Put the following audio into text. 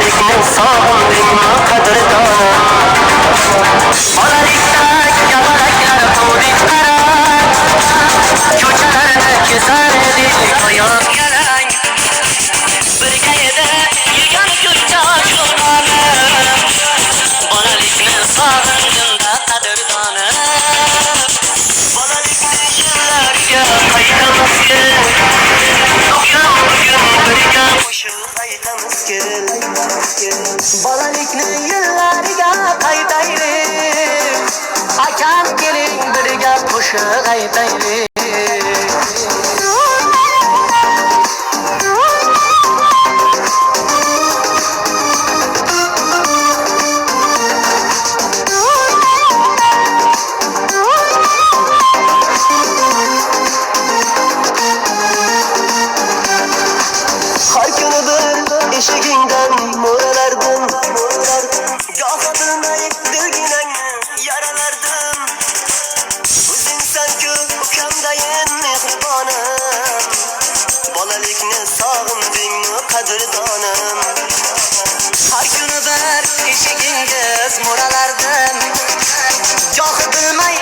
bolalikni sog'indingmi qadrdonam? Bolalikda gavalaklar quvdik qarab, ko'chalarni kezar edik oyoq yalang. Birga edi yurgan ko'chashlarni, bolalikni sog'indimda qadrdonim. Bolalikni yillarga qaytamiz kelin, bugun birga qo'shib aytamiz kelin. Bolalikni yillariga qaytaylik, akam keling birga qo'shib aytaylik. Har kuni bir eshigingdan mo'ralardim, goh bilmay dilginangni yaralardim. O'zingsan-ku ukamdayin mehribonim, bolalikni sog'indingmi qadrdonim? Har kuni bir eshigingiz mo'ralardim, goh bilmay